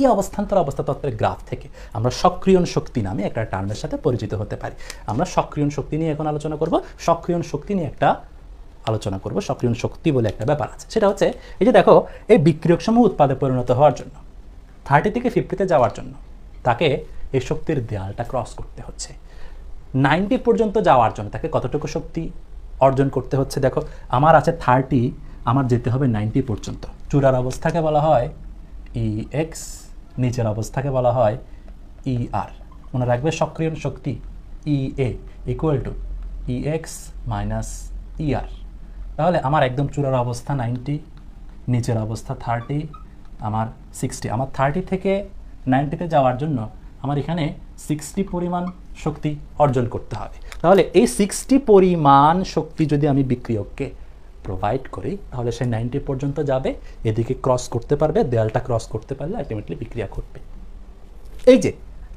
এই অবস্থান্তর অবস্থা তত্ত্বের গ্রাফ থেকে আমরা সক্রিয়ণ শক্তি নামে একটা টার্মের সাথে পরিচিত হতে পারি। আমরা সক্রিয়ণ শক্তি নিয়ে এখন আলোচনা করব। সক্রিয়ণ শক্তি নিয়ে একটা আলোচনা করব। সক্রিয়ণ শক্তি বলে একটা ব্যাপার আছে, সেটা হচ্ছে এই যে দেখো, এই বিক্রিয়কসমূহ উৎপাদে পরিণত হওয়ার জন্য 30 থেকে 50-তে যাওয়ার জন্য তাকে এই শক্তির দেয়ালটা ক্রস করতে হচ্ছে। 90 পর্যন্ত যাওয়ার জন্য তাকে কতটুকু শক্তি অর্জন করতে হচ্ছে? দেখো, আমার আছে 30, আমার যেতে হবে 90 পর্যন্ত। চূড়ার অবস্থাকে বলা হয় EX, নিচের অবস্থাকে বলা হয় ER। মনে রাখবে সক্রিয়ণ শক্তি EA equal to EX minus ER। তাহলে আমার একদম চূড়ার অবস্থা 90, নিচের অবস্থা 30, আমার 60। আমার 30 থেকে 90-তে যাওয়ার জন্য আমার এখানে 60 পরিমাণ শক্তি অর্জন করতে হবে। তাহলে এই 60 পরিমাণ শক্তি যদি আমি বিক্রিয়ককে প্রোভাইড করি, তাহলে সে 90 পর্যন্ত যাবে, এদিকে ক্রস করতে পারবে, দেয়ালটা ক্রস করতে পারলে আলটিমেটলি বিক্রিয়া ঘটবে। এই যে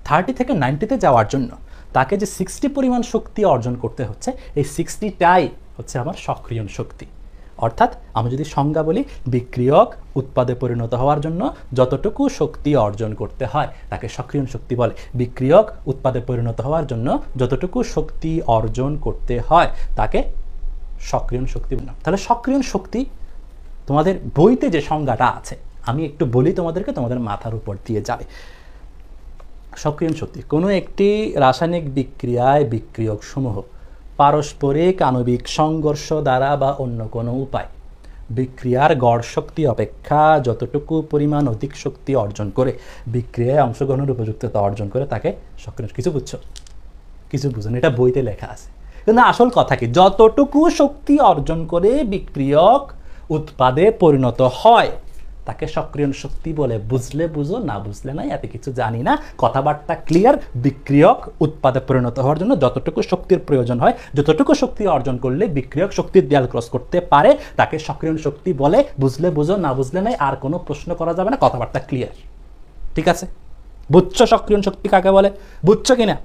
30 থেকে 90-তে যাওয়ার জন্য তাকে যে 60 পরিমাণ শক্তি অর্জন করতে হচ্ছে, এই 60টাই হচ্ছে আমার সক্রিয়ণ শক্তি। অর্থাৎ আমি যদি সংজ্ঞা বলি, বিক্রিয়ক উৎপাদে পরিণত হওয়ার জন্য যতটুকু শক্তি অর্জন করতে হয় তাকে সক্রিয়ণ শক্তি বলে। বিক্রিয়ক উৎপাদে পরিণত হওয়ার জন্য যতটুকু শক্তি অর্জন করতে হয় তাকে সক্রিয়ণ শক্তি বলে। তাহলে সক্রিয়ণ শক্তি তোমাদের বইতে যে সংজ্ঞাটা আছে আমি একটু বলি তোমাদেরকে, তোমাদের মাথার উপর দিয়ে যাবে। সক্রিয়ণ শক্তি কোনো একটি রাসায়নিক বিক্রিয়ায় বিক্রিয়ক সমূহ পারস্পরিক আণবিক সংঘর্ষ দ্বারা বা অন্য কোনো উপায় বিক্রিয়ার গড় শক্তি অপেক্ষা যতটুকু পরিমাণ অধিক শক্তি অর্জন করে বিক্রিয়ায় অংশগ্রহণের উপযুক্ততা অর্জন করে তাকে সক্রিয়ণ। কিছু বুঝছো? কিছু বুঝো না, এটা বইতে লেখা আছে। কিন্তু আসল কথা কি, যতটুকু শক্তি অর্জন করে বিক্রিয়ক উৎপাদে পরিণত হয় তাকে সক্রিয়ণ শক্তি বলে। বুঝলে বুঝো, না বুঝলে নাই, এত কিছু জানি না, কথাবার্তা ক্লিয়ার। বিক্রিয়ক উৎপাদে পরিণত হওয়ার জন্য যতটুকু শক্তির প্রয়োজন হয়, যতটুকু শক্তি অর্জন করলে বিক্রিয়ক শক্তির দেয়াল ক্রস করতে পারে তাকে সক্রিয়ণ শক্তি বলে। বুঝলে বুঝো, না বুঝলে নাই, আর কোনো প্রশ্ন করা যাবে না, কথাবার্তা ক্লিয়ার। ঠিক আছে? বুঝছো সক্রিয়ণ শক্তি কাকে বলে? বুঝছো কিনা?